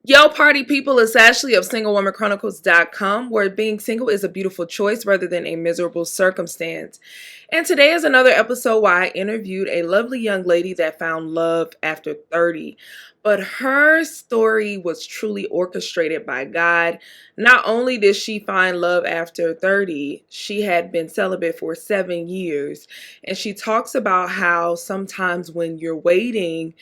Yo, party people, it's Ashley of SingleWomanChronicles.com, where being single is a beautiful choice rather than a miserable circumstance. And today is another episode where I interviewed a lovely young lady that found love after 30. But her story was truly orchestrated by God. Not only did she find love after 30, she had been celibate for 7 years. And she talks about how sometimes when you're waiting,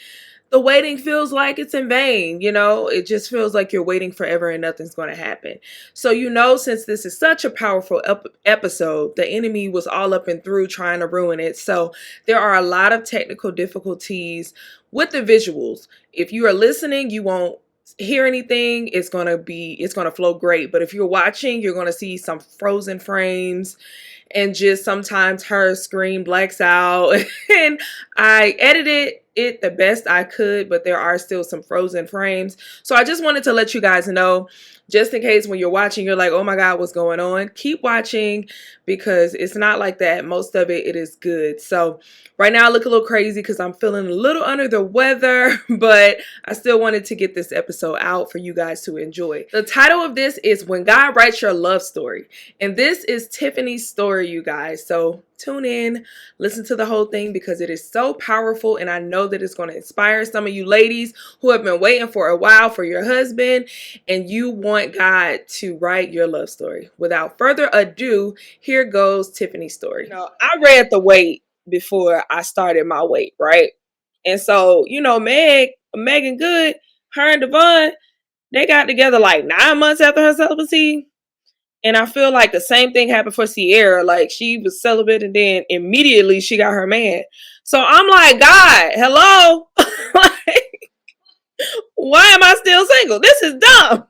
the waiting feels like it's in vain. It just feels like you're waiting forever and nothing's going to happen. So, since this is such a powerful episode, the enemy was all up and through trying to ruin it. So there are a lot of technical difficulties with the visuals. If you are listening, you won't hear anything. It's going to flow great. But if you're watching, you're going to see some frozen frames and just sometimes her screen blacks out. And I edited it the best I could, but there are still some frozen frames. So I just wanted to let you guys know, just in case when you're watching, you're like, oh my God, what's going on? Keep watching, because it's not like that. Most of it is good. So right now I look a little crazy because I'm feeling a little under the weather, but I still wanted to get this episode out for you guys to enjoy. The title of this is When God Writes Your Love Story. And this is Tiffany's story, you guys. So tune in, listen to the whole thing, because it is so powerful, and I know that it's going to inspire some of you ladies who have been waiting for a while for your husband, and you want God to write your love story. Without further ado, here goes Tiffany's story. I read the wait before I started my wait, right? And so, Megan Good, her and Devon, they got together like 9 months after her celibacy. And I feel like the same thing happened for Sierra. Like, she was celibate and then immediately she got her man. So I'm like, God, hello? Like, why am I still single? This is dumb.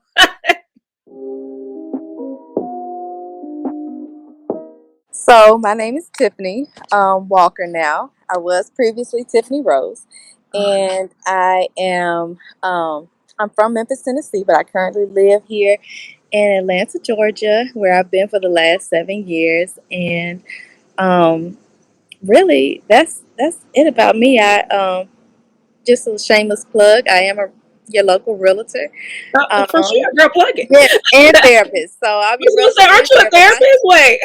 So my name is Tiffany Walker now. I was previously Tiffany Rose, and I'm from Memphis, Tennessee, but I currently live here in Atlanta, Georgia, where I've been for the last 7 years. And um, really, that's it about me. I just a shameless plug. I am your local realtor. For Um, sure, girl, plug it. yes, and therapist. So I'm I your was gonna realtor say, aren't and you a therapist. therapist? Wait.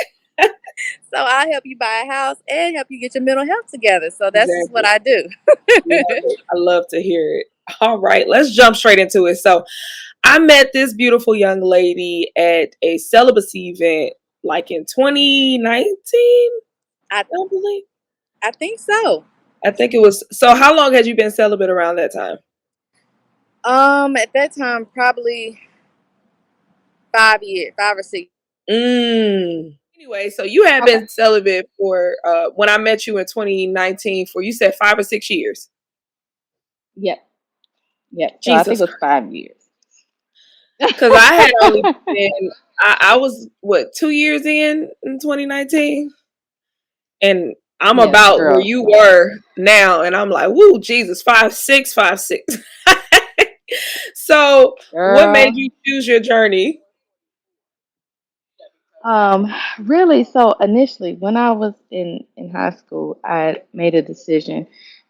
So I help you buy a house and help you get your mental health together. So that's just what Exactly. I do. Love it. I love to hear it. All right, let's jump straight into it. So I met this beautiful young lady at a celibacy event like in 2019, I I believe. I think so. I think it was. So how long had you been celibate around that time? At that time, probably 5 years, 5 or 6. Anyway, so you had Okay. been celibate for when I met you in 2019 for, you said, 5 or 6 years. Yep. Yep. So I think Jesus, it was 5 years. because I had only been I was what, 2 years in 2019, and I'm Yeah, about where girl. you were now, and I'm like, woo, Jesus, 5'6", 5'6". So, what made Girl. you choose your journey? Um, really, so initially when I was in high school, I made a decision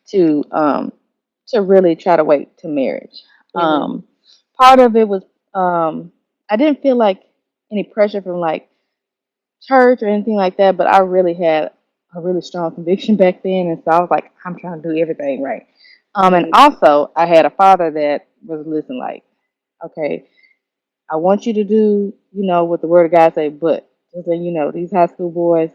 to um to really try to wait to marriage. Hmm. Part of it was I didn't feel like any pressure from like church or anything like that, but I really had a really strong conviction back then, and so I was like, I'm trying to do everything right. And also I had a father that was listen like, okay, I want you to do, what the word of God say, but just so you know, these high school boys,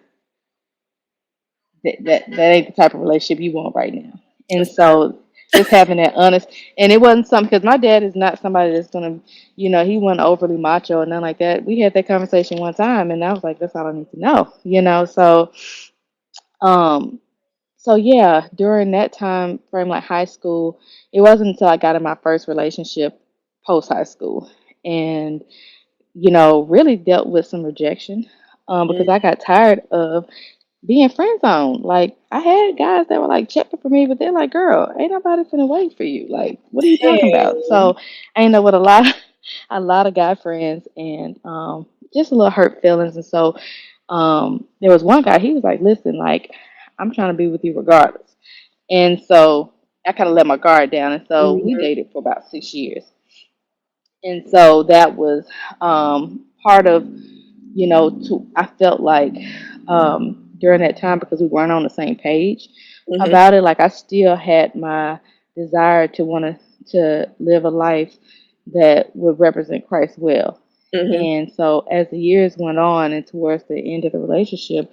that ain't the type of relationship you want right now. And That's not. so just having that honest, and it wasn't something, because my dad is not somebody that's gonna, he wasn't overly macho and nothing like that. We had that conversation one time, and I was like, that's all I need to know. Um, so yeah, during that time frame, like high school, it wasn't until I got in my first relationship post high school, and really dealt with some rejection, because I got tired of being friend zoned. Like I had guys that were like checking for me, but they're like, "Girl, ain't nobody finna wait for you. Like, what are you talking about?" Dang. So I ended up with a lot of guy friends, and just a little hurt feelings. And so there was one guy. He was like, "Listen, like, I'm trying to be with you regardless." And so I kind of let my guard down, and so we Mhm. dated for about 6 years. And so that was part of, I felt like during that time, because we weren't on the same page Mhm. about it, like I still had my desire to want to live a life that would represent Christ well. Mhm. And so as the years went on and towards the end of the relationship,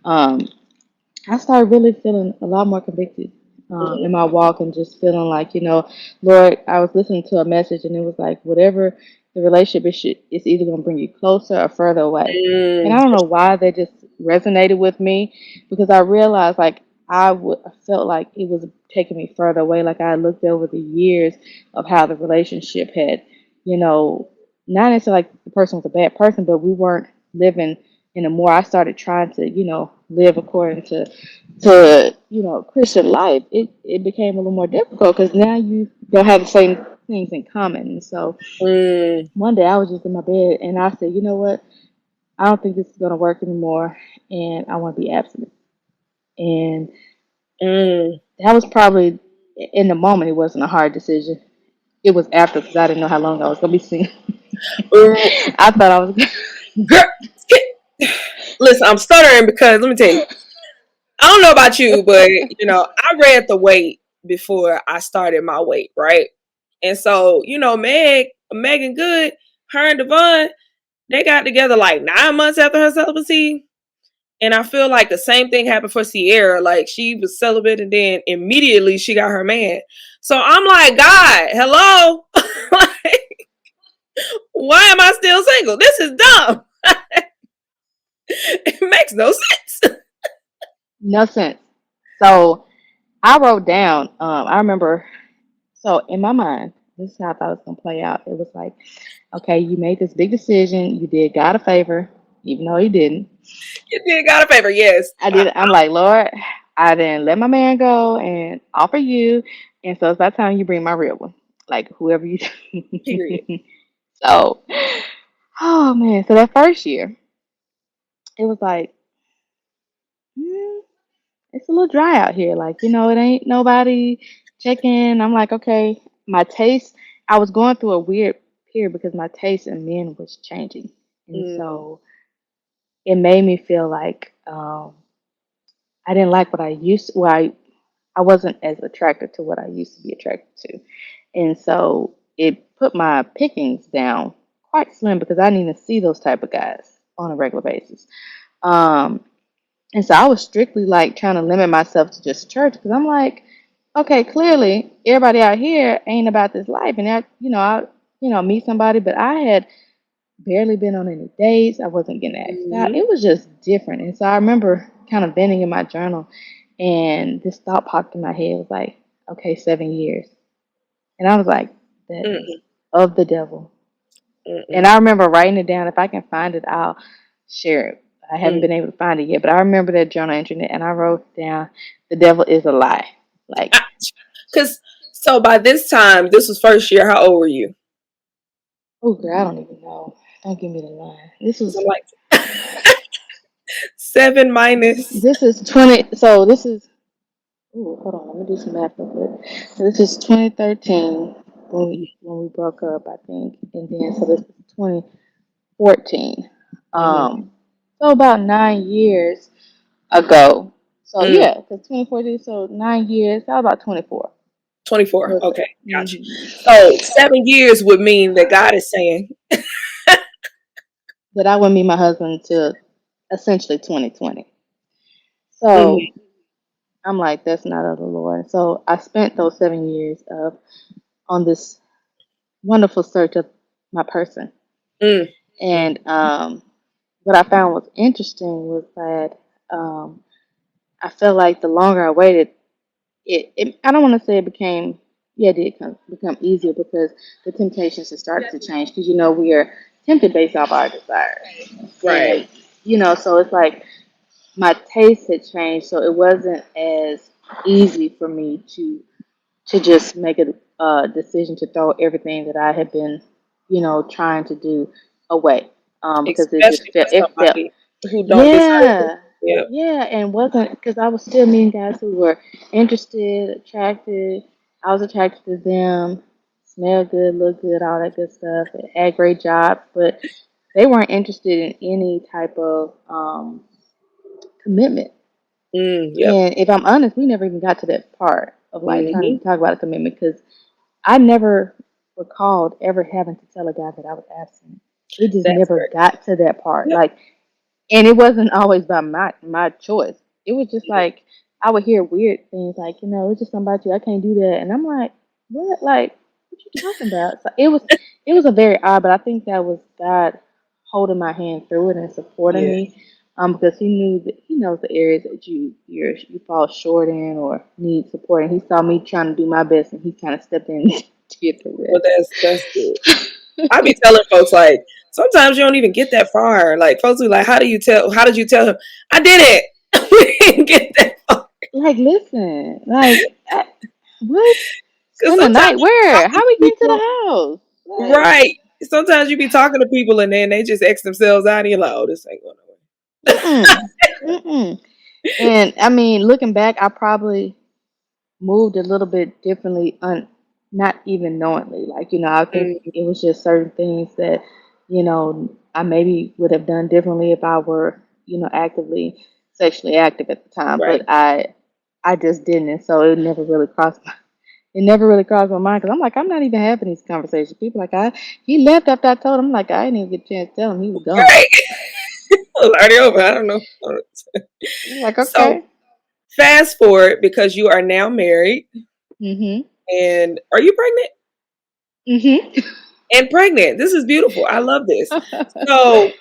um, I started really feeling a lot more convicted in Mhm. my walk, and just feeling like, Lord, I was listening to a message and it was like, whatever the relationship is, it's either going to bring you closer or further away. And I don't know why that just resonated with me, because I realized like I felt like it was taking me further away. Like I looked over the years of how the relationship had, you know, not necessarily like the person was a bad person, but we weren't living. And the more I started trying to, live according to Christian life, it became a little more difficult, because now you don't have the same things in common. And so Mm. one day I was just in my bed and I said, you know what, I don't think this is going to work anymore, and I want to be abstinent. And Mm. that was probably, in the moment, it wasn't a hard decision. It was after, because I didn't know how long I was going to be single. Mm. I thought I was Girl, listen, I'm stuttering because let me tell you, I don't know about you, but I read the weight before I started my weight, right? And so, Megan Good, her and Devon, they got together like 9 months after her celibacy. And I feel like the same thing happened for Sierra. Like she was celibate and then immediately she got her man. So I'm like, God, hello? Like, why am I still single? This is dumb. It makes no sense. no sense. So I wrote down, I remember, so in my mind, this is how I thought it was going to play out. It was like, okay, you made this big decision. You did God a favor, even though he didn't. You did got a favor, yes. I did. I'm like, Lord, I didn't let my man go and offer you. And so it's about time you bring my real one, like whoever you. Period. So, oh man. So that first year, it was like, hmm, it's a little dry out here. Like, it ain't nobody checking. I'm like, okay, my taste, I was going through a weird period because my taste in men was changing. And Mm, so it made me feel like I didn't like what I used to, well, I wasn't as attracted to what I used to be attracted to. And so it put my pickings down quite slim, because I didn't even see those type of guys on a regular basis. Um, And so I was strictly like trying to limit myself to just church, because I'm like, okay, clearly everybody out here ain't about this life, and I meet somebody, but I had barely been on any dates. I wasn't getting asked out. mhm, It was just different. And so I remember kind of bending in my journal, and this thought popped in my head. It was like, okay, 7 years, and I was like, that is mm, of the devil. And mm, I remember writing it down. If I can find it, I'll share it. I haven't mm. been able to find it yet, but I remember that journal entry, and I wrote down, "The devil is a lie." Like, Because so by this time, this was first year. How old were you? oh girl, I don't even know. Don't give me the line. This 'Cause was I'm like 7 minus. this is 20. So this is. Ooh, hold on. Let me do some math real quick. So this is 2013 when we broke up, I think, and then so this is 2014. Mm-hmm. So about 9 years ago. So Mm, yeah, because 2014, so 9 years, that was about 24. 24. We'll say. Okay, gotcha. Hmm. So 7 years would mean that God is saying, That I wouldn't meet my husband until essentially 2020. mm, So I'm like, that's not of the Lord. So I spent those 7 years of on this wonderful search of my person. mm, mm, And what I found was interesting was that I felt like the longer I waited, I don't want to say it became, yeah, it did become easier, because the temptations had started to change, because we are tempted based off our desires. right. And so it's like my taste had changed, so it wasn't as easy for me to just make a decision to throw everything that I had been trying to do away, because it just Especially felt, for it felt, somebody who don't deserve it. yeah, Yeah. yeah, and wasn't, because I was still meeting guys who were interested, attracted. I was attracted to them, smell good, look good, all that good stuff, and had great jobs, but they weren't interested in any type of commitment. Yep. And if I'm honest, we never even got to that part of like trying Hmm. to talk about a commitment because I never recalled ever having to tell a guy that I was absent. It just That's never great. got to that part. Yep. Like, and it wasn't always by my choice. It was just like I would hear weird things like, it's just something about you. I can't do that, and I'm like, what? Like, what you talking about? So it was a very odd, but I think that was God holding my hand through it and supporting Yeah. me, because He knew that He knows the areas that you fall short in or need support, and He saw me trying to do my best, and He kind of stepped in to get the Well, rest. that's good. I be telling folks like sometimes you don't even get that far. Like folks be like, "How do you tell? How did you tell him?" I did it. We didn't get that far Like, listen, like, what? because Spend the sometimes night you be where? talking How to we get to people, the house? Like, right? Sometimes you be talking to people and then they just X themselves out and you're like, "Oh, this ain't going nowhere." mm-mm, mm-mm. And I mean, looking back, I probably moved a little bit differently, not even knowingly. Like, I think Mm, it was just certain things that, I maybe would have done differently if I were, actively sexually active at the time. right, But I just didn't, and so it never really crossed my mind because I'm like, I'm not even having these conversations. People like, he left after I told him. I'm like, I didn't even get a chance to tell him he was gone. right. It was already over. I don't know. I'm like, So okay. fast forward because you are now married Mhm. and are you pregnant? Mhm. And pregnant. This is beautiful. I love this. So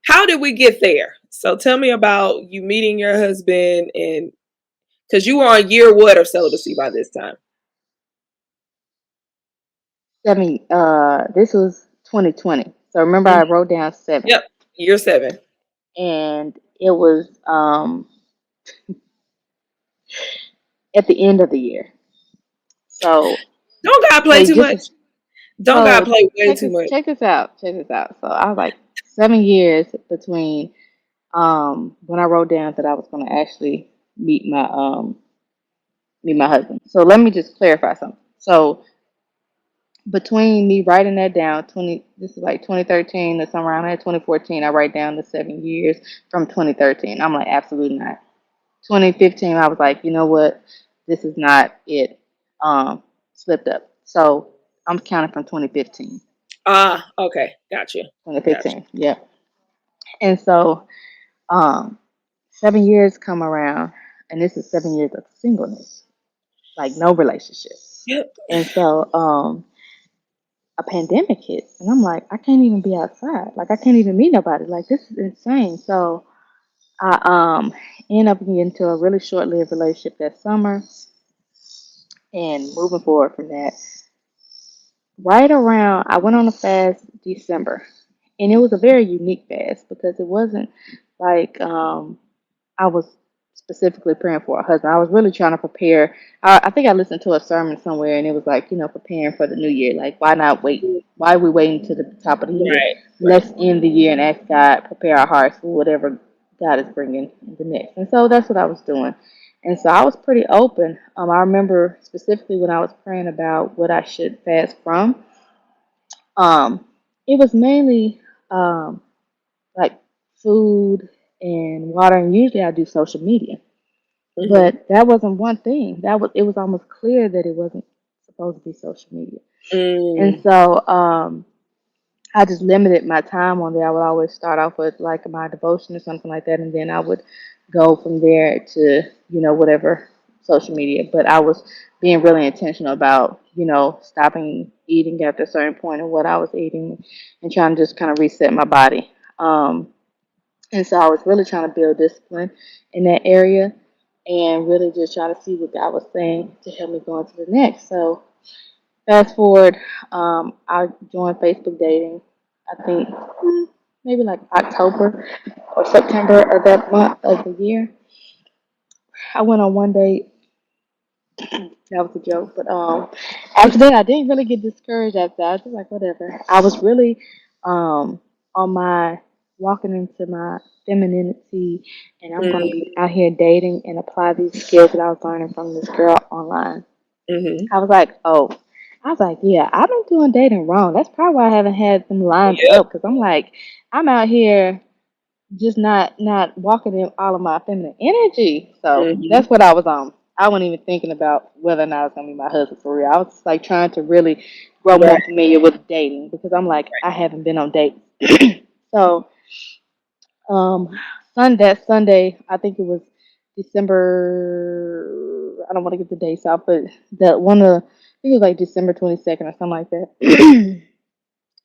how did we get there? So tell me about you meeting your husband and because you were on year what of celibacy by this time? This was 2020. So remember, Mm, I wrote down 7, yep, year 7. and it was at the end of the year. So Don't God play wait, too much. Don't God so play way too much. check this out. Check this out. So I was like 7 years between when I wrote down that I was going to actually meet my husband. So let me just clarify something. So between me writing that down, this is like 2013 or somewhere around there, 2014, I write down the 7 years from 2013. I'm like, absolutely not. 2015, I was like, you know what, this is not it. Slipped up. So I'm counting from 2015. Ah, okay. Gotcha. Gotcha. 2015, yeah. And so, um, 7 years come around, and this is 7 years of singleness, like no relationship. Yep. And so, a pandemic hits, and I'm like, I can't even be outside. Like, I can't even meet nobody. Like, this is insane. So I end up getting into a really short-lived relationship that summer, and moving forward from that. Right around, I went on a fast December, and it was a very unique fast because it wasn't like I was specifically praying for a husband. I was really trying to prepare. I think I listened to a sermon somewhere, and it was like, preparing for the new year. Like, why not wait? Why are we waiting to the top of the year? Right. Right. Let's end the year and ask God, prepare our hearts for whatever God is bringing in the next. And so that's what I was doing. And so I was pretty open. I remember specifically when I was praying about what I should fast from. Um, it was mainly um, like food and water, and usually I do social media. Mm-hmm. But that wasn't one thing. It was almost clear that it wasn't supposed to be social media. And Mm, so I just limited my time on there. I would always start off with like my devotion or something like that, and then I would go from there to, whatever social media. But I was being really intentional about, stopping eating after a certain point of what I was eating and trying to just kind of reset my body. And so I was really trying to build discipline in that area and really just try to see what God was saying to help me go into the next. So fast forward, I joined Facebook dating, I think maybe like October or September of that month of the year. I went on one date. That was a joke. But after that, I didn't really get discouraged after that. I was just like, whatever. I was really on my walking into my femininity, and I'm going to be mm, out here dating and apply these skills that I was learning from this girl online. mm-hmm. I was like, oh, I was like, yeah, I've been doing dating wrong. That's probably why I haven't had them lined Yep. up. Because I'm like, I'm out here just not walking in all of my feminine energy. So Hmm. that's what I was on. I wasn't even thinking about whether or not it's gonna be my husband for real. I was just like trying to really grow Right. more familiar with dating because I'm like I haven't been on dates. So um that Sunday, I think it was December. I don't want to get the dates out, but that one of I think it was like December 22nd or something like that.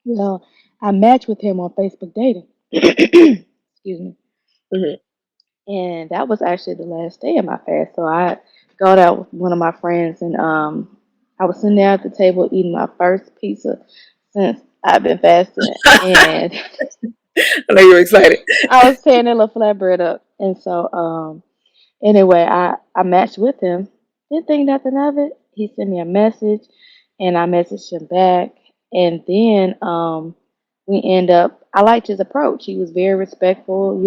Well, I matched with him on Facebook dating. Excuse me. Hmm. And that was actually the last day of my fast. So I got out with one of my friends, and I was sitting there at the table eating my first pizza since I've been fasting, and I know you're excited. I was tearing that little flatbread up. And so anyway, I matched with him. Didn't think nothing of it. He sent me a message, and I messaged him back. And then we end up. I liked his approach. He was very respectful.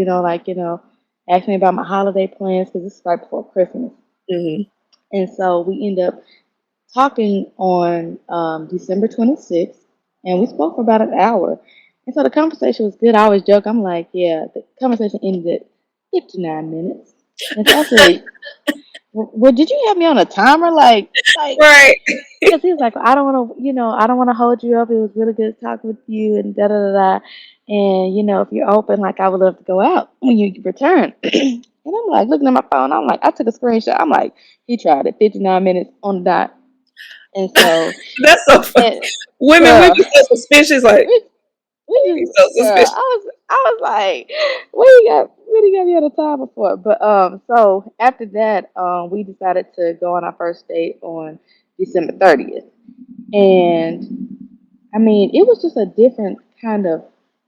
Asked me about my holiday plans because this is right before Christmas. Hmm. And so we end up talking on December 26th, and we spoke for about an hour. And so the conversation was good. I always joke. I'm like, yeah, the conversation ended at 59 minutes. And so I said, well, did you have me on a timer? Like, Right. because he was like, I don't want to, I don't want to hold you up. It was really good talking with you, and da da da da. And if you're open, like, I would love to go out when you return. And I'm like, looking at my phone. I'm like, I took a screenshot. I'm like, he tried it, 59 minutes on the dot. And so, That's so funny. and Women, we girl, be so suspicious. Like, we, we we be just, so girl, suspicious. I was like, what do you got me on the timer for? But so after that, we decided to go on our first date on December 30th. And I mean, it was just a different kind of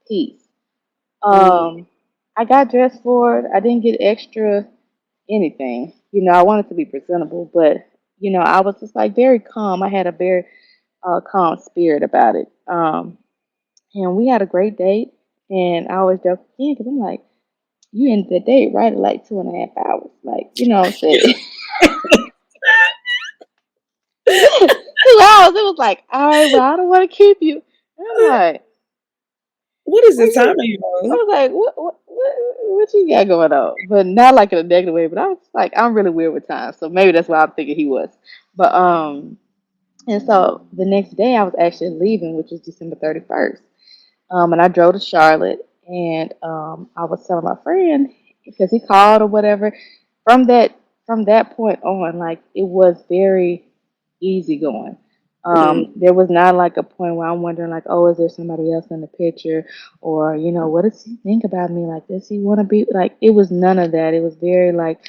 piece. Mm, Um, I got dressed for it. I didn't get extra anything. I wanted to be presentable, but I was just like very calm. I had a very calm spirit about it. And we had a great date. And I always joke again because I'm like, you ended the date right at like 2.5 hours. Like, what I'm saying? 2 hours. It was like, all right, well, I don't want to keep you. And I'm like, what is what the time you? are you I on? was like, what you got going on? But not like in a negative way. But I was like, I'm really weird with time, so maybe that's why I'm thinking he was. But and so the next day I was actually leaving, which was December 31st. And I drove to Charlotte, and I was telling my friend because he called or whatever. From that from that point on, like it was very easy going. Mm, There was not like a point where I'm wondering like, oh, is there somebody else in the picture, or what does he think about me? Like, does he want to be like? It was none of that. It was very like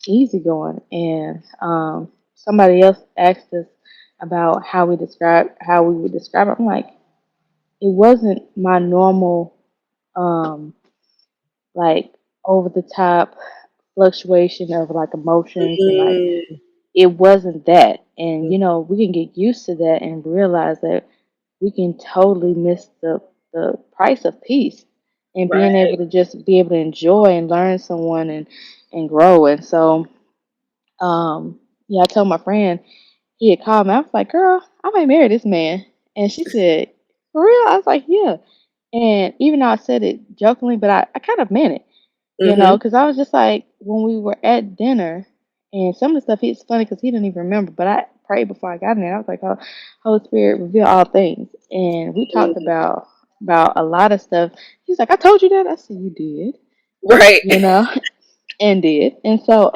easy going, and somebody else asked us about how we would describe it. I'm like, it wasn't my normal um like over the top fluctuation of like emotions, and like mm, it wasn't that. And we can get used to that and realize that we can totally miss the price of peace and being right. able to just be able to enjoy and learn someone and grow. And so yeah, I told my friend, he had called me. I was like, girl, I might marry this man. And she said, for real? I was like, yeah. And even though I said it jokingly, but I kind of meant it, Hmm. because I was just like, when we were at dinner, and some of the stuff, it's funny because he didn't even remember, but I prayed before I got in there. I was like, oh, Holy Spirit, reveal all things. And we talked about a lot of stuff. He's like, I told you that. I said, you did, Right. you know, and did. And so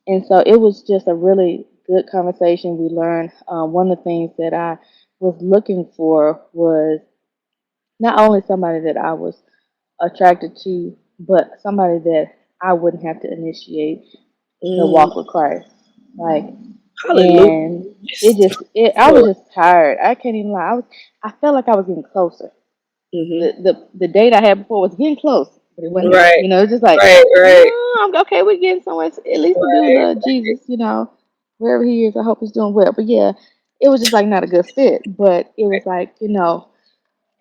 it was just a really good conversation. We learned one of the things that I was looking for was not only somebody that I was attracted to, but somebody that I wouldn't have to initiate the Mm, walk with Christ. Like, hallelujah. and Yes, I was Lord. just tired. I can't even lie. I felt like I was getting closer. Hmm. The date I had before was getting close, but it wasn't there. Right. It's just like, Right. Right. I'm okay. We're getting somewhere. At least the dude Right. love Jesus. Wherever he is, I hope he's doing well. But yeah, it was just like not a good fit. But it was like,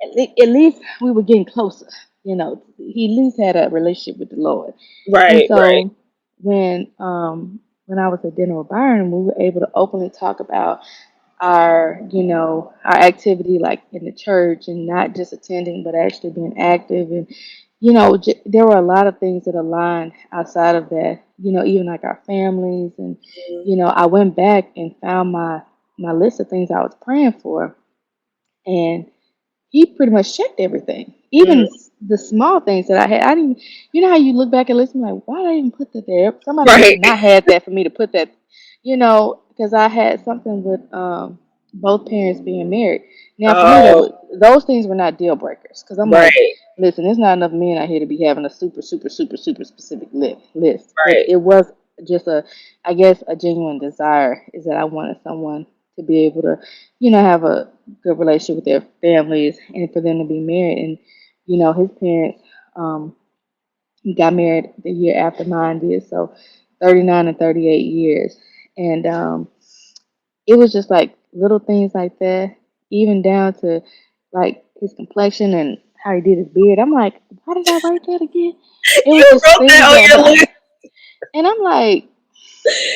at least we were getting closer. He at least had a relationship with the Lord. And Right. Right. so when I was at dinner with Byron, we were able to openly talk about our, our activity like in the church and not just attending, but actually being active. And, there were a lot of things that aligned outside of that, even like our families. And, Mhm. I went back and found my list of things I was praying for. And he pretty much checked everything, even Mhm. the small things that I had. I didn't, how you look back and listen, like, why did I even put that there? Somebody must Right. have not had that for me to put that, because I had something with both parents being married. Now, for me, that Oh, was those things were not deal breakers, because I'm like, right. listen, there's not enough men out here to be having a super, super, super, super specific list. But Right. it was just I guess, a genuine desire is that I wanted someone to be able to, have a good relationship with their families and for them to be married. And, his parents um, got married the year after mine did, so 39 and 38 years. And it was just like little things like that, even down to like his complexion and how he did his beard. I'm like, why did I write that again? It was You just wrote things that on that, your list. and I'm like,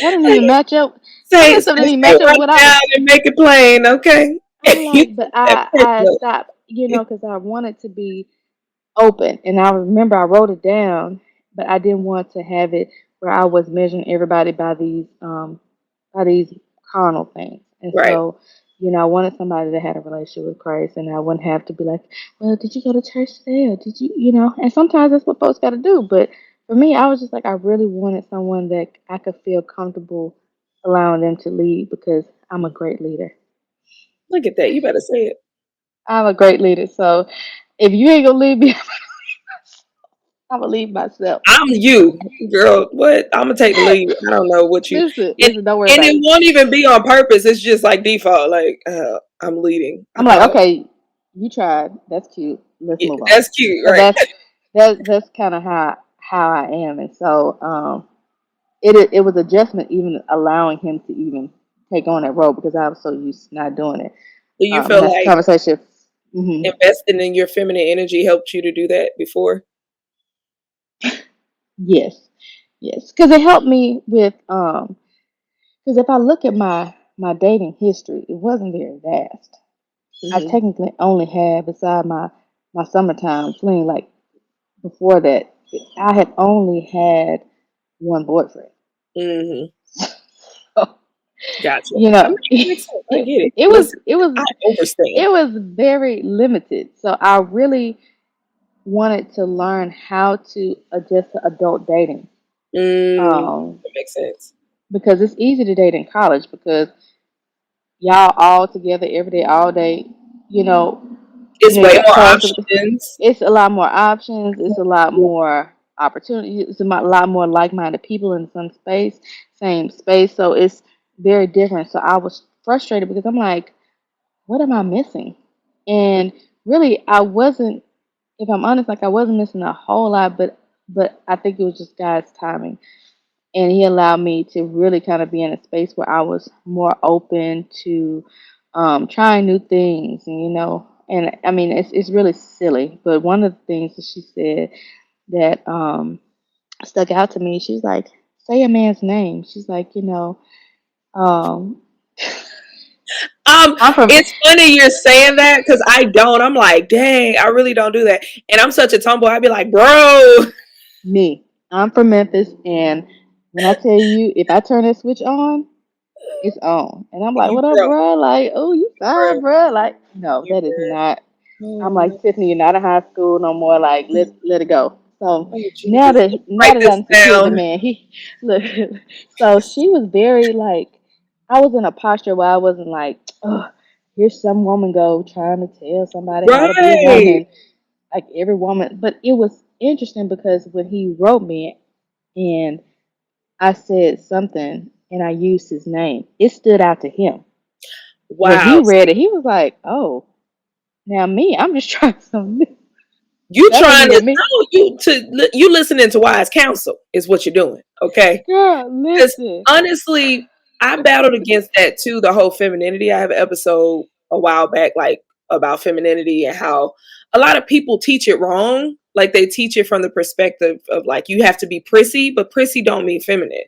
that didn't even match up. Some of Say, that say, stuff didn't even say, match up with write what it I was. down and make it plain, okay? I'm You like, but that I privilege. stopped, because I wanted to be open. And I remember I wrote it down, but I didn't want to have it where I was measuring everybody by these carnal things. And Right. so, I wanted somebody that had a relationship with Christ, and I wouldn't have to be like, well, did you go to church today, or did you, And sometimes that's what folks got to do. But for me, I was just like, I really wanted someone that I could feel comfortable allowing them to lead, because I'm a great leader. Look at that. You better say it. I'm a great leader. So if you ain't gonna leave me, I'm gonna leave myself. I'm you, girl. What? I'm gonna take the lead. I don't know what you Listen, and listen, don't worry and about it it. won't even be on purpose. It's just like default. Like I'm leading. I'm like, okay, you tried. That's cute. Let's Yeah, move on. that's cute, So right? that's kind of how I am. And so it was adjustment even allowing him to even take on that role, because I was so used to not doing it. Do you And feel that's a like conversation. hmm investing in your feminine energy helped you to do that before? Yes, yes, because it helped me with because if I look at my dating history, it wasn't very vast. I Hmm. technically only had, beside my summertime fling, like before that, I had only had one boyfriend. Hmm. So, Gotcha. you I know, mean, it makes sense. I get it. it was Listen, it was I understand. it was very limited. So I really wanted to learn how to adjust to adult dating. Um, That makes sense. because it's easy to date in college, because y'all all together every day, all day. You know, It's you way got more clothes. options. It's a lot more options. It's a lot more opportunity. It's a lot more like-minded people in some space, same space. So it's very different. So I was frustrated, because I'm like, what am I missing? And really, I wasn't. If I'm honest, like, I wasn't missing a whole lot, but I think it was just God's timing, and He allowed me to really kind of be in a space where I was more open to trying new things, and and I mean, it's really silly, but one of the things that she said that stuck out to me, she's like, say a man's name. She's like, um, Um, I'm from it's funny you're saying that because I don't. I'm like, dang, I really don't do that. And I'm such a tomboy. I'd be like, bro, me. I'm from Memphis, and when I tell you, if I turn that switch on, it's on. And I'm like, you what up, bro, bro? Like, oh, you bro, fine, bro? Like, no, you that is bro. not. I'm Oh like, no, Tiffany, you're not in high school no more. Like, let it go. So oh now Jesus, that now write that this I'm secured the down. man, he look. So she was very like, I was in a posture where I wasn't like, oh, here's some woman go trying to tell somebody how to be a Right. woman, like every woman. But it was interesting, because when he wrote me and I said something and I used his name, it stood out to him. When he Wow. read it, he was like, "Oh, now me, I'm just trying something new. You That ain't trying to even me." no, you listening to wise counsel is what you're doing. Okay. Girl, Because listen. honestly, I battled against that too, the whole femininity. I have an episode a while back, like about femininity and how a lot of people teach it wrong. Like they teach it from the perspective of like you have to be prissy, but prissy don't mean feminine.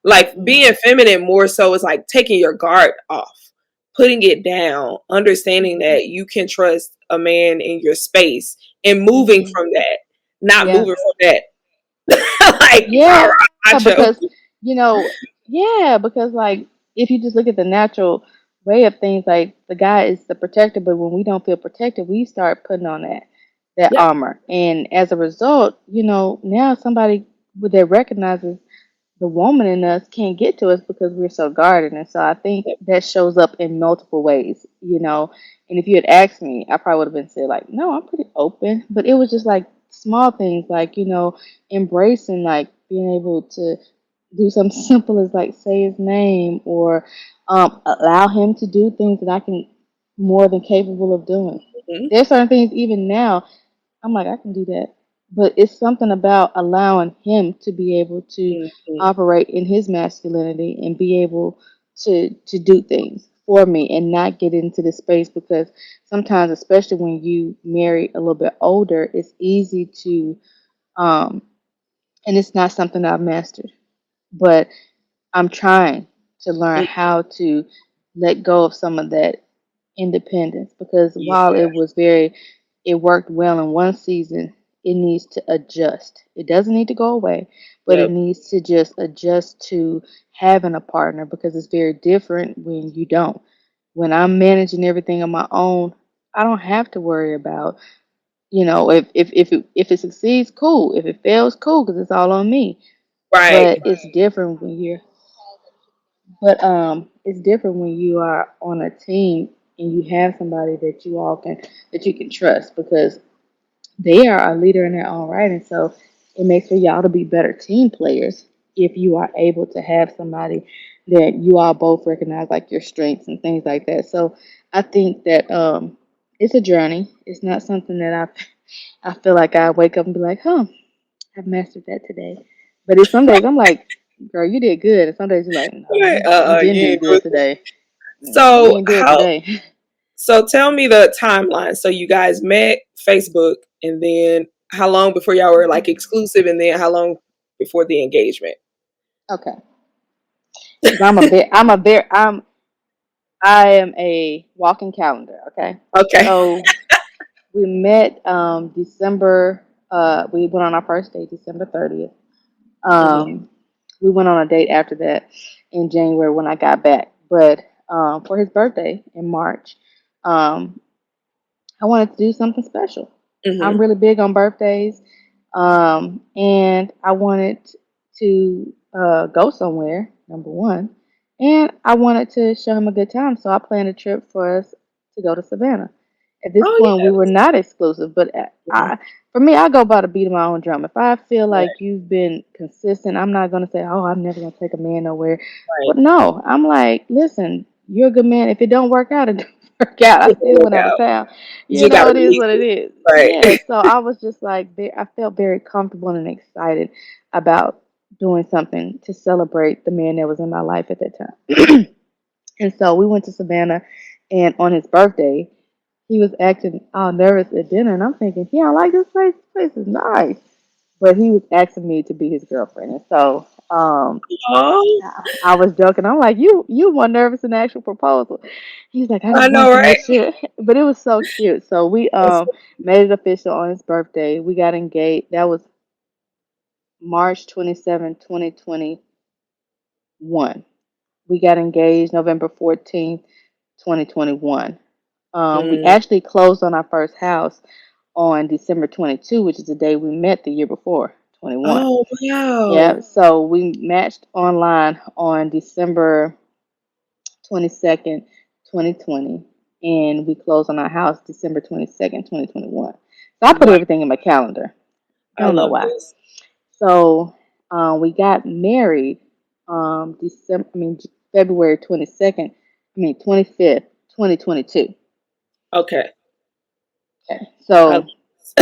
Like Mm-mm. being feminine more so is like taking your guard off. putting it down, understanding Mhm. that you can trust a man in your space and moving Mhm. from that, not Yeah. moving from that like rah Yeah, rah macho. because you know, yeah, because like if you just look at the natural way of things, like the guy is the protector, but when we don't feel protected, we start putting on that Yep, armor, and as a result, now somebody that recognizes the woman in us can't get to us because we're so guarded. And so I think yep, that shows up in multiple ways. And if you had asked me, I probably would have been said like, no, I'm pretty open. But it was just like small things like, embracing like being able to do something simple as like say his name or allow him to do things that I can more than capable of doing. mhm, There's certain things even now I'm like, I can do that. But it's something about allowing him to be able to mhm. operate in his masculinity and be able to do things for me and not get into the space because sometimes, especially when you marry a little bit older, it's easy to um and it's not something I've mastered. But I'm trying to learn Mm, how to let go of some of that independence because while yeah, it worked well in one season, it needs to adjust. It doesn't need to go away, but it yep, needs to just adjust to having a partner because it's very different when you don't. When I'm managing everything on my own, I don't have to worry about, if it succeeds, cool. If it fails, cool, because it's all on me. right, But it's different when you're it's different when you are on a team and you have somebody that you can trust because they are a leader in their own right, and so it makes for y'all to be better team players if you are able to have somebody that you all both recognize like your strengths and things like that. So I think that it's a journey. It's not something that I feel like I wake up and be like, huh, I've mastered that today. But it's some days I'm like, girl, you did good. And some days you're like, no, you didn't you do ain't do good it. today. No, you So didn't do it how? today. So tell me the timeline. So you guys met Facebook, and then how long before y'all were like exclusive, and then how long before the engagement? Okay. Because I am a walking calendar. Okay. Okay. So we met December. We went on our first date December 30th. Hmm. Um, we went on a date after that in January when I got back. But for his birthday in March, um, I wanted to do something special. I'm Hmm. really big on birthdays, and I wanted to go somewhere, number one, and I wanted to show him a good time. So I planned a trip for us to go to Savannah. At this Oh point, we were yes. not exclusive, but Mhm. for me, I go by the beat of my own drum. If I feel like Right. you've been consistent, I'm not going to say, "Oh, I'm never going to take a man nowhere." Right. But no, I'm like, listen, you're a good man. If it don't work out, it don't work out. I It still didn't work went out of out. town. You just got It is released. what it is. Right. Yeah. So I was just like, I felt very comfortable and excited about doing something to celebrate the man that was in my life at that time. And so we went to Savannah, and on his birthday, he was acting all nervous at dinner, and I'm thinking, yeah, I like this place. This place is nice. But he was asking me to be his girlfriend, and so Oh, I was joking. I'm like, you more nervous than the actual proposal. He's like, I I just know, wanted to right? make sure, but it was so cute. So we That's made it official on his birthday. We got engaged. That was March 27, 2021. We got engaged November 14th, 2021. We mm. actually closed on our first house on December 22, which is the day we met the year before, 21. Oh wow. Yeah, so we matched online on December 22nd, 2020, and we closed on our house December 22nd, 2021. So I put Wow. everything in my calendar. I Don't know love why. this. So we got married February 22nd, 25th, 2022. Okay. Okay. I love So this.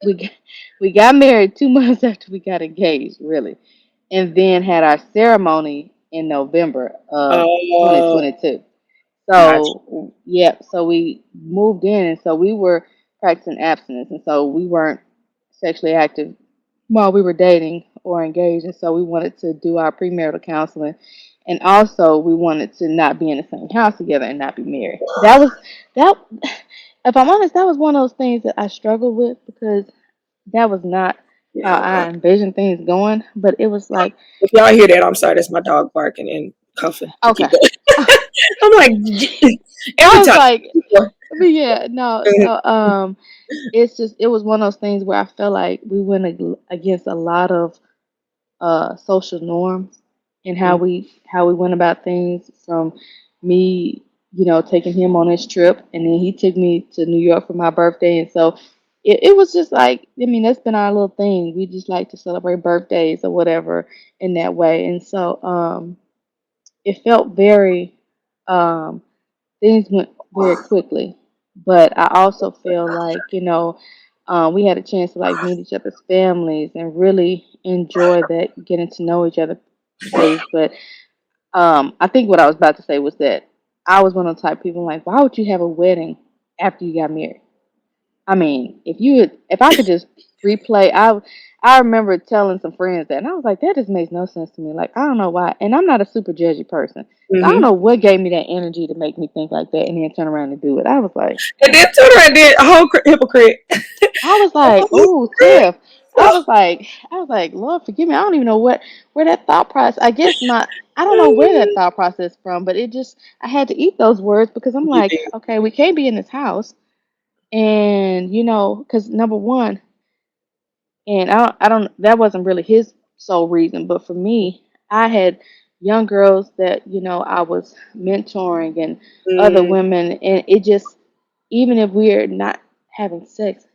we got, we got married 2 months after we got engaged, really, and then had our ceremony in November of Oh, 2022. gotcha. So yeah, so we moved in, and so we were practicing abstinence, and so we weren't sexually active while we were dating or engaged, and so we wanted to do our premarital counseling and also we wanted to not be in the same house together and not be married. That was that. If I'm honest, that was one of those things that I struggled with because that was not how Yeah. I envisioned things going. But it was like, If y'all hear that, I'm sorry. That's my dog barking and cuffing. But keep okay. going. I'm like every I was time. like, but yeah, no. So it's just it was one of those things where I felt like we went against a lot of social norms and Mhm. how we went about things. From me, taking him on his trip, and then he took me to New York for my birthday, and so it was just like, I mean, that's been our little thing. We just like to celebrate birthdays or whatever in that way, and so it felt very things went very quickly. But I also feel like, we had a chance to like meet each other's families and really enjoy that getting to know each other phase. But I think what I was about to say was that I was one of the type of people like, why would you have a wedding after you got married? I mean, if I could just replay, I remember telling some friends that, and I was like, that just makes no sense to me. Like, I don't know why, and I'm not a super judgy person, so I don't Mhm. know what gave me that energy to make me think like that, and then turn around and do it. I was like, And then turn around and did a whole hypocrite. oh, Tiff. I was like, Lord, forgive me. I don't even know where that thought process. I don't know where that thought process from, but I had to eat those words because I'm You like, did. okay, we can't be in this house, and because number one. And I don't, that wasn't really his sole reason, but for me, I had young girls that, I was mentoring and other Mm, women, and it just, even if we're not having sex,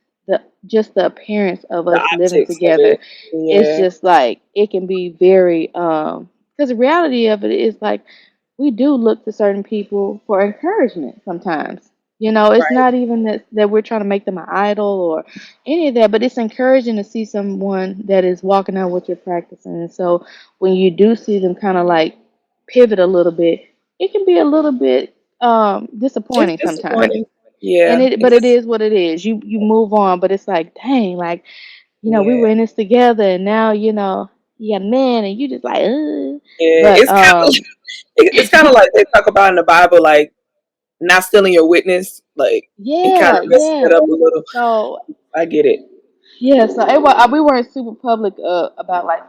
just the appearance of the us living optics of together, it. it's Yeah. just like, it can be very, because the reality of it is like, we do look to certain people for encouragement sometimes. It's Right. not even that we're trying to make them an idol or any of that, but it's encouraging to see someone that is walking out what you're practicing. And so when you do see them kind of like pivot a little bit, it can be a little bit It's disappointing sometimes. disappointing. Yeah. But it is what it is. You move on, but it's like, dang, like, we Yeah. were in this together, and now, you got a man, and you just like, Yeah. but It's kind of like they talk about in the Bible, like not stealing your witness. Like it kind yeah, of messes yeah. it up a little. So I get it. yeah, so we weren't super public about like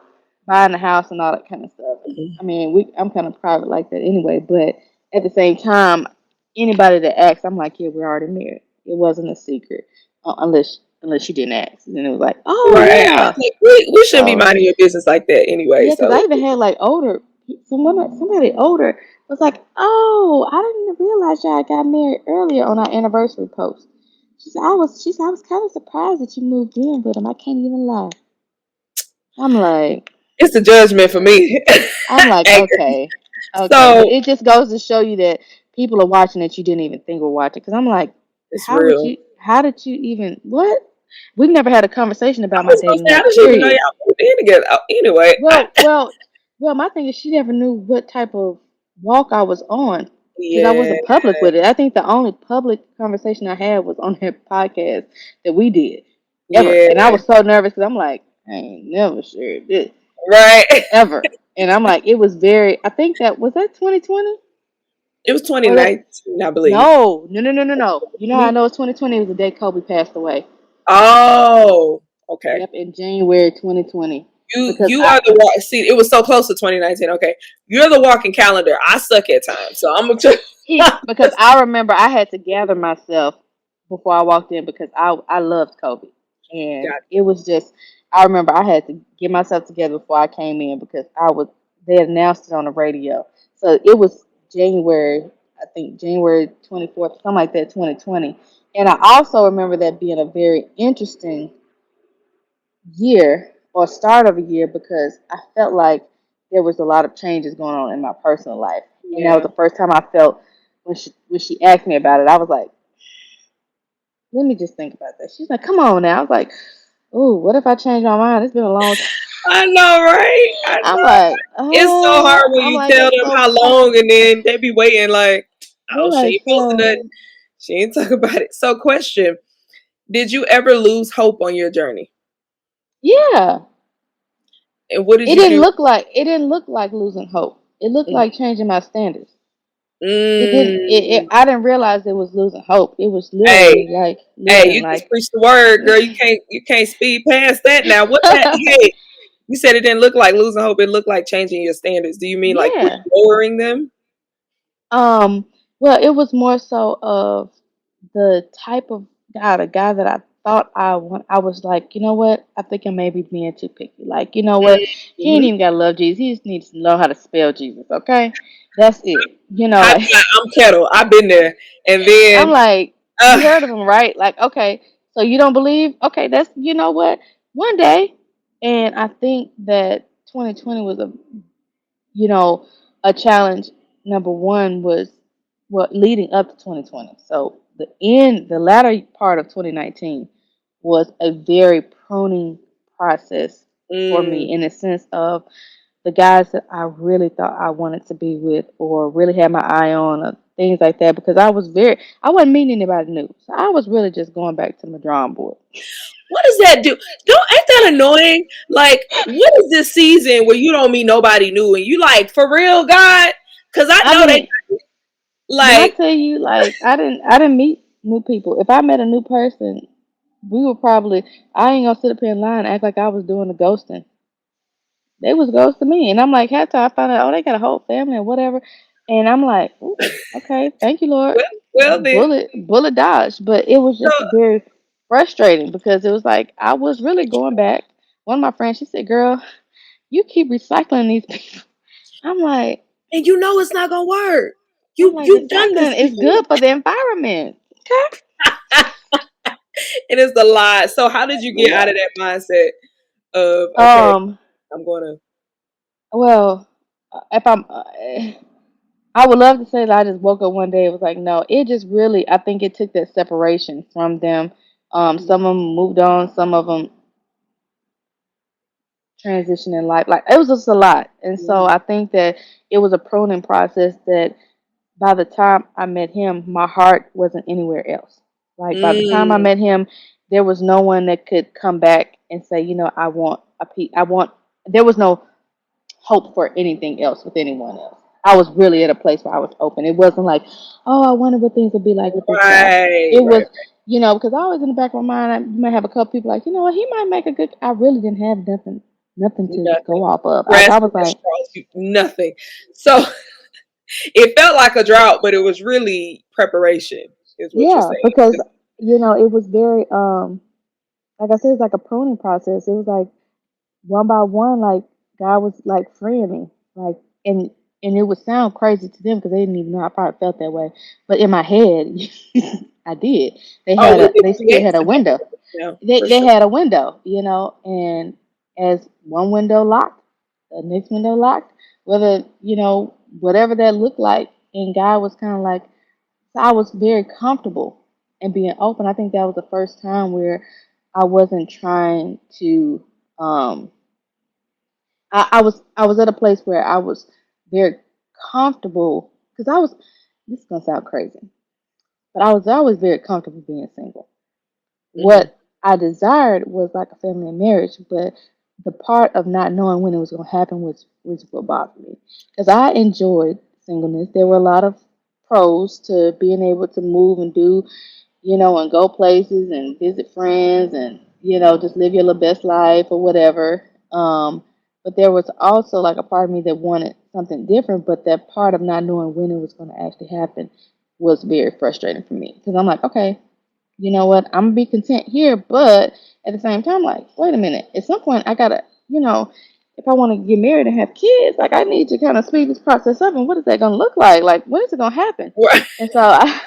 buying a house and all that kind of stuff. Mhm. I mean, I'm kind of private like that anyway. But at the same time, anybody that asks, I'm like, yeah, we're already married. It wasn't a secret, unless you didn't ask, and then it was like, oh Right. I was yeah. like, we shouldn't be So minding your business like that anyway. yeah, because I So even had like somebody older was like, oh, I didn't realize y'all got married earlier on our anniversary post. She said I was kind of surprised that you moved in with him. I can't even lie. I'm like, it's a judgment for me. Anger. okay, okay, but So it just goes to show you that people are watching that you didn't even think were watching. Because I'm like, it's real. how did you even, what? We've never had a conversation I about my was gonna dating say, how life, did she even know period. y'all moved in together? Anyway, Well, well, well. My thing is, she never knew what type of walk I was on because I yeah, wasn't public with it. I think the only public conversation I had was on her podcast that we did ever, yeah, and I was so nervous because I'm like, I ain't never shared this right. ever, and I'm like, it was very. I think that was that 2020 It was or that 2019, I believe. no, no, no, no, no, no. You know how I Mhm. know it's 2020? It was the day Kobe passed away. Oh, okay. Yep, in January 2020 because You are the walk. See, it was so close to 2019. Okay, you're the walking calendar. I suck at time, so I'm gonna. because I remember I had to gather myself before I walked in because I loved Kobe, and Got it was just I remember I had to get myself together before I came in because they had announced it on the radio, so it was January, I think January 24th, something like that, 2020, and I also remember that being a very interesting year or start of a year because I felt like there was a lot of changes going on in my personal life, and that was yeah, the first time I felt when she asked me about it. I was like, let me just think about that. She's like, come on now. I was like, ooh, what if I change my mind? It's been a long time. I know, right? I I'm know. like, It's so hard when I'm you like, tell that's them so how tough. long, and then they be waiting like, They're oh, she like, ain't posting so nothing. She ain't talk about it. So, question: did you ever lose hope on your journey? yeah. And what did you do? It didn't look like losing hope. It looked Mhm. like changing my standards. It didn't. Mm. I didn't realize it was losing hope. It was Hey, literally like, hey, listen, you just like, preached the word, girl. You can't speed past that now. What that? Hey, you said it didn't look like losing hope. It looked like changing your standards. Do you mean like were yeah. you lowering them? Um, well, it was more so of the type of guy, the guy that I thought I want. I was like, you know what? I think I may be being too picky. Like, you know what? He ain't Mm-hmm. even gotta love Jesus. He just needs to know how to spell Jesus. Okay, that's it. You know, Hi, like I'm kettle. I've been there. And I'm then, like, you uh, heard of him, right? Like, okay, so you don't believe? Okay, that's you know what? One day, and I think that 2020 was you know, a challenge. Number one was what leading up to 2020. So the latter part of 2019 was a very pruning process for mm, me in the sense of the guys that I really thought I wanted to be with or really had my eye on or things like that because I wasn't meeting anybody new. So I was really just going back to my drawing board. what does that do? Don't ain't that annoying? Like, what is this season where you don't meet nobody new and you like for real, God? Because I I know they mean, when I like. tell you, like, I didn't meet new people. If I met a new person, we would probably. I ain't gonna sit up here in line and act like I was doing the ghosting. They was ghosting me, and I'm like, half time I found out, oh, they got a whole family or whatever, and I'm like, ooh, okay, thank you, Lord. Well, well then. Bullet dodged, but it was So, just very frustrating because it was like I was really going back. One of my friends, she said, "Girl, you keep recycling these people." I'm like, and you know it's not gonna work. I'm like, You've done this recycling is before, good for the environment. Okay. and it's a lot. So how did you get out Yeah. of that mindset of okay, Um. I'm gonna. Well, if I would love to say that I just woke up one day. It was like, no, it just really. I think it took that separation from them. Some of them moved on. Some of them transitioned in life. Like it was just a lot, and so I think that it was a pruning process. That by the time I met him, my heart wasn't anywhere else. Like by the time I Mm, met him, there was no one that could come back and say, you know, I want a piece. I want. There was no hope for anything else with anyone else. I was really at a place where I was open. It wasn't like, oh, I wonder what things would be like with this guy. right, It was, right. you know, because I always in the back of my mind, I might have a couple people like, you know what, he might make a good. I really didn't have nothing to Nothing. go off of. I Grasping was at like, straws. Nothing. So it felt like a drought, but it was really preparation, is what you're yeah, saying. because you know, it was very, like I said, it's like a pruning process. It was like one by one, like God was like freeing me, like and and it would sound crazy to them because they didn't even know I probably felt that way, but in my head, I did. Oh, we They can still get had a some window. now for They sure. had a window, you know, and as one window locked, the next window locked, whether you know whatever that looked like, and God was kind of like, so I was very comfortable and being open. I think that was the first time where I wasn't trying to. Um, I was at a place where I was very comfortable because I was. This is gonna sound crazy, but I was always very comfortable being single. Hmm. What I desired was like a family and marriage, but the part of not knowing when it was going to happen was what bothered me because I enjoyed singleness. There were a lot of pros to being able to move and do, you know, and go places and visit friends and you know just live your little best life or whatever. But there was also like a part of me that wanted something different, but that part of not knowing when it was going to actually happen was very frustrating for me because I'm like, okay, you know what, I'm gonna be content here, but at the same time, like, wait a minute, at some point I gotta, you know, if I want to get married and have kids, like I need to kind of speed this process up and what is that gonna look like? Like when is it gonna happen? Right. And so I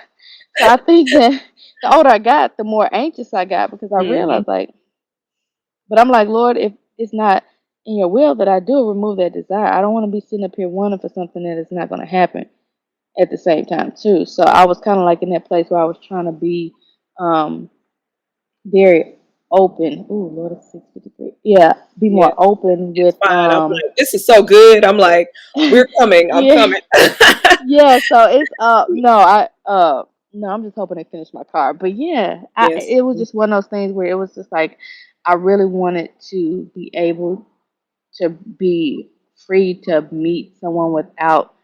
so I think that the older I got, the more anxious I got because I Hmm. realized like, but I'm like, Lord, if it's not in your will that I do, remove that desire. I don't want to be sitting up here wanting for something that is not gonna happen at the same time too. So I was kind of like in that place where I was trying to be um very open. Ooh, Lord, it's 6:53. Yeah, be Yeah, more open it's with fine. I'm like, this is so good. I'm like, we're coming. I'm yeah. coming. Yeah, so it's no, I'm just hoping they finish my car. But yeah, Yes. it was just one of those things where it was just like I really wanted to be able to be free to meet someone without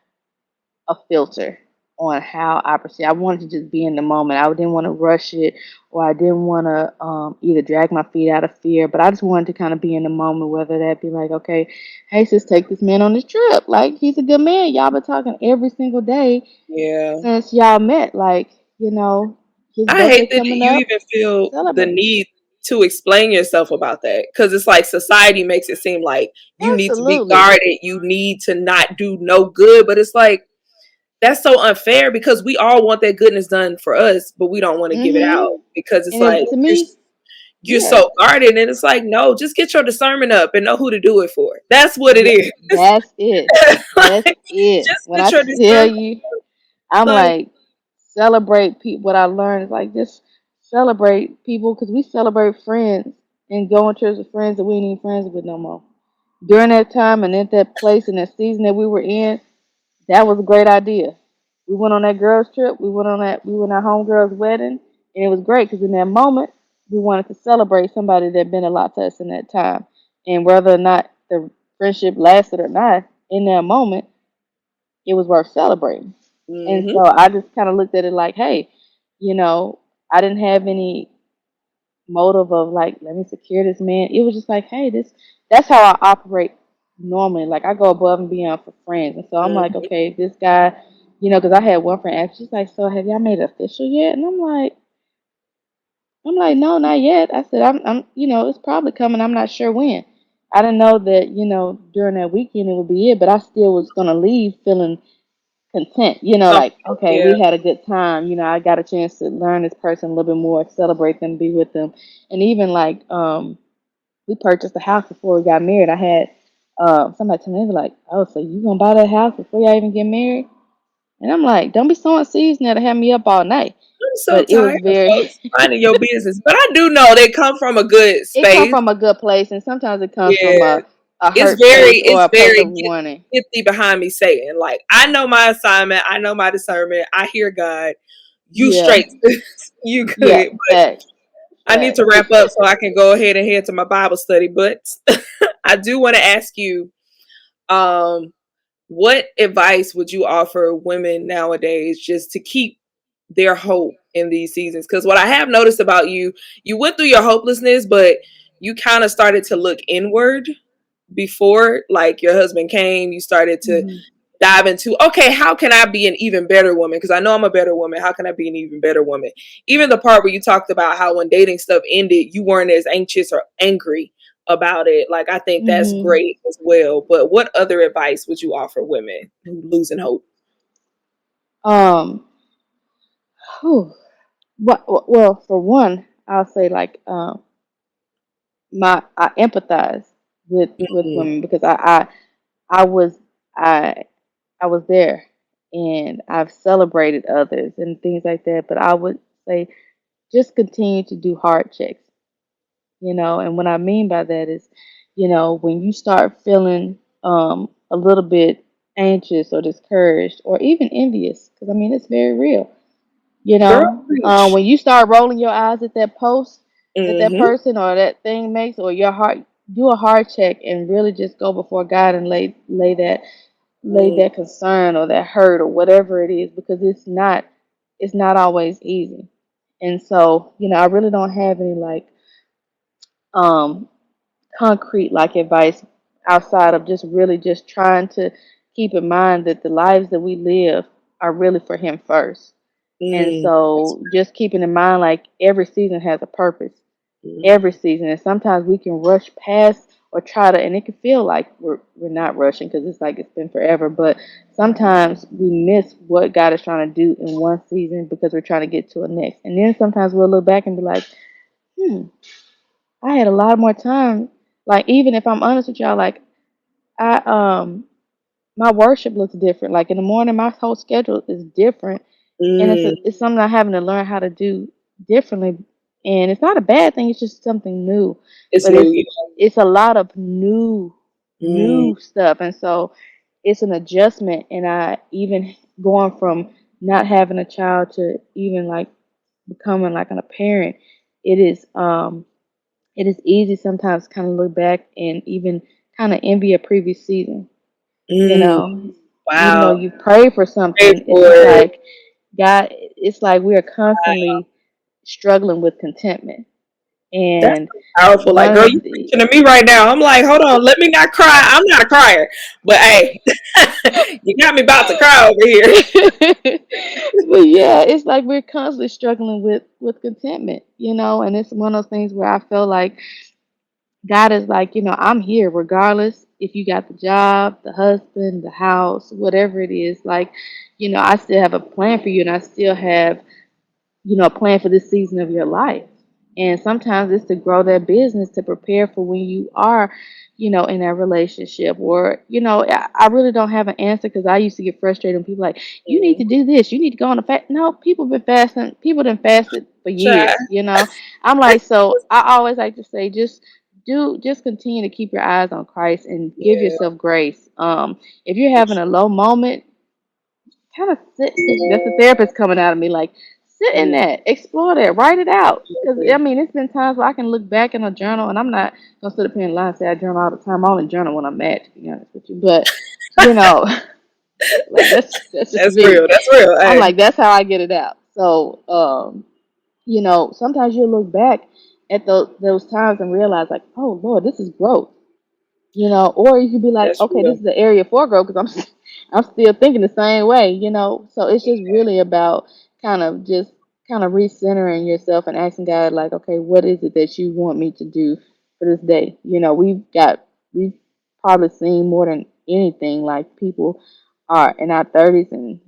a filter on how I proceed. I wanted to just be in the moment. I didn't want to rush it, or I didn't want to either drag my feet out of fear, but I just wanted to kind of be in the moment, whether that be like, okay, hey, sis, take this man on this trip. Like, he's a good man. Y'all been talking every single day Yeah. since y'all met. Like, you know, his I birthday hate that coming you up, even feel the celebrate. need to explain yourself about that, because it's like society makes it seem like you need to be Absolutely. guarded, you need to not do no good, but it's like that's so unfair because we all want that goodness done for us, but we don't want to give it out Mm-hmm. because it's And like it, to me, you're yeah. so guarded, and it's like no, just get your discernment up and know who to do it for. That's what it Yeah, is. that's it. That's Like, it. just When get I your tell discernment. you, I'm Like, like, celebrate people. What I learned is like, just celebrate people because we celebrate friends and go in church with friends that we ain't even friends with no more. During that time and at that place and that season that we were in, that was a great idea. We went on that girls trip. We went our homegirl's wedding, and it was great because in that moment we wanted to celebrate somebody that been a lot to us in that time, and whether or not the friendship lasted or not, in that moment it was worth celebrating. And mm-hmm. so I just kind of looked at it like, hey, you know, I didn't have any motive of like, let me secure this man. It was just like, hey, this that's how I operate normally. Like I go above and beyond for friends. And so I'm like, Mm-hmm. okay, this guy, because I had one friend ask, she's like, so have y'all made it official yet? And I'm like, no, not yet. I said, it's probably coming. I'm not sure when. I didn't know that, during that weekend it would be it, but I still was gonna leave feeling content, like, okay, Yeah. we had a good time, I got a chance to learn this person a little bit more, celebrate them, be with them. And even like we purchased a house before we got married. I had somebody tell me, they were like, oh, so you gonna buy that house before y'all even get married? And I'm like, don't be sowing seeds now to have me up all night. I'm so But it was tired of very folks minding your business, but I do know they come from a good it comes space. from a good place, and sometimes it comes from Yeah, a hurt place or it's a place very of wanting. get thee behind me saying like I know my assignment, I know my discernment, I hear God. You Yeah, straight, you yeah, good. facts, I need to facts. wrap up so I can go ahead and head to my Bible study. But I do want to ask you, um, what advice would you offer women nowadays just to keep their hope in these seasons? Because what I have noticed about you, you went through your hopelessness, but you kind of started to look inward before like your husband came. You started to Hmm. dive into, okay, how can I be an even better woman? Because I know I'm a better woman. How can I be an even better woman? Even the part where you talked about how when dating stuff ended, you weren't as anxious or angry about it. Like, I think that's Hmm. great as well. But what other advice would you offer women who losing hope? Um, whew. Well, for one, I'll say like my I empathize with Mm-hmm. women because I was I I was there and I've celebrated others and things like that. But I would say just continue to do hard checks, and what I mean by that is, when you start feeling a little bit anxious or discouraged or even envious, because I mean it's very real. Girl, preach. When you start rolling your eyes at that post that that Mm-hmm. person or that thing makes, or your heart, do a heart check and really just go before God and lay that concern or that hurt or whatever it is, because it's not always easy. And so, I really don't have any like um concrete like advice outside of just really just trying to keep in mind that the lives that we live are really for Him first. And Mm-hmm. so just keeping in mind like every season has a purpose. Every season. And sometimes we can rush past or try to, and it can feel like we're not rushing because it's like it's been forever. But sometimes we miss what God is trying to do in one season because we're trying to get to a next. And then sometimes we'll look back and be like, hmm, I had a lot more time. Like even if I'm honest with y'all, like I my worship looks different. Like in the morning, my whole schedule is different, and Mm-hmm. it's something I'm having to learn how to do differently. And it's not a bad thing; it's just something new. It's But new, it's a lot of new stuff, and so it's an adjustment. And I even going from not having a child to even like becoming like a parent, it is it is easy sometimes to kind of look back and even kind of envy a previous season. You Mm, know, even though wow. you pray for Pray something, it's for just it. like God. It's like we are constantly struggling with contentment. That's And powerful. Like, one girl, of you the preaching to me right now. I'm like, hold on, let me not cry. I'm not a crier, but hey, you got me about to cry over here. but yeah, it's like we're constantly struggling with contentment, and it's one of those things where I feel like God is like, I'm here regardless if you got the job, the husband, the house, whatever it is. Like, I still have a plan for you, and I still have plan for this season of your life. And sometimes it's to grow that business to prepare for when you are, in that relationship. Or, I really don't have an answer because I used to get frustrated when people like, you need to Mm, do this, you need to go on a fast. No, people been fasting, people done fasted for child. years. I'm like, so I always like to say, just continue to keep your eyes on Christ and give Yeah. yourself grace. If you're having a low moment, kind of sit. That's the therapist coming out of me. Like, sit in Mm, that, explore that, write it out. Because I absolutely. mean, it's been times where I can look back in a journal, and I'm not gonna sit up here and lie and say I journal all the time. I only journal when I'm mad, to be honest with you. But you know, like that's just That's real. me. That's real. I'm Hey. like that's how I get it out. So sometimes you look back at those times and realize like, oh Lord, this is growth. Or you could be like, That's okay, this real. is the area for growth because I'm still thinking the same way. So it's just really about kind of recentering yourself and asking God, like, okay, what is it that you want me to do for this day? We've probably seen more than anything, like people are in our 30s and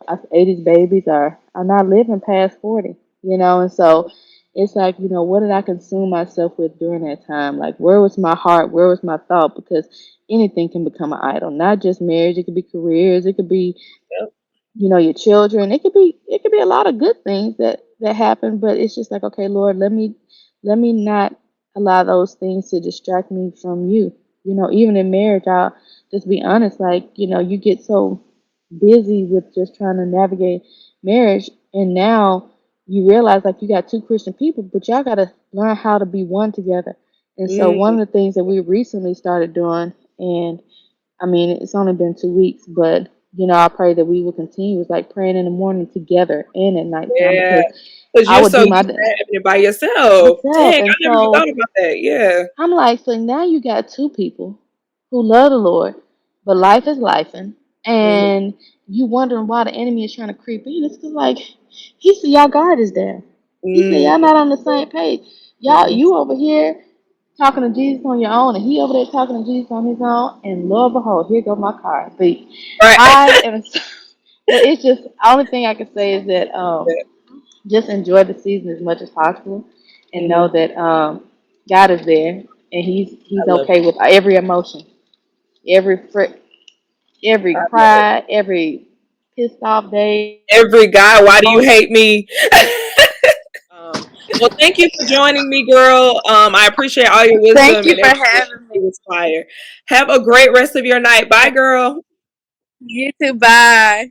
us 80s babies are not living past 40. And so it's like, what did I consume myself with during that time? Like, where was my heart? Where was my thought? Because anything can become an idol, not just marriage. It could be careers. It could be Yep. your children. It could be a lot of good things that happen, but it's just like, okay, Lord, let me not allow those things to distract me from you. Even in marriage, I'll just be honest, like, you get so busy with just trying to navigate marriage, and now you realize like you got two Christian people, but y'all got to learn how to be one together. And so one Mm, of the things that we recently started doing, and I mean, it's only been 2 weeks, but I pray that we will continue. It's like praying in the morning together and at nighttime yeah. because Because I you're would so do used to having it by yourself. myself. Dang, I And never even thought so about that. Yeah. I'm like, so now you got two people who love the Lord, but life is lifing, Hmm. and you wondering why the enemy is trying to creep in. It's because like he see y'all guard is there. He said y'all Mm, not on the same page. Y'all, mm. you over here talking to Jesus on your own, and he over there talking to Jesus on his own. And lo and behold, here go my car. But Right. I am. But it's just the only thing I can say is that just enjoy the season as much as possible, and know Hmm. that God is there, and He's I love it. okay with every emotion, every I love it. cry, every pissed off day. Every guy, why do you hate me? Well, thank you for joining me, girl. I appreciate all your Thank wisdom you and for everything. having It me. was fire. Have a great rest of your night. Bye, girl. You too. Bye.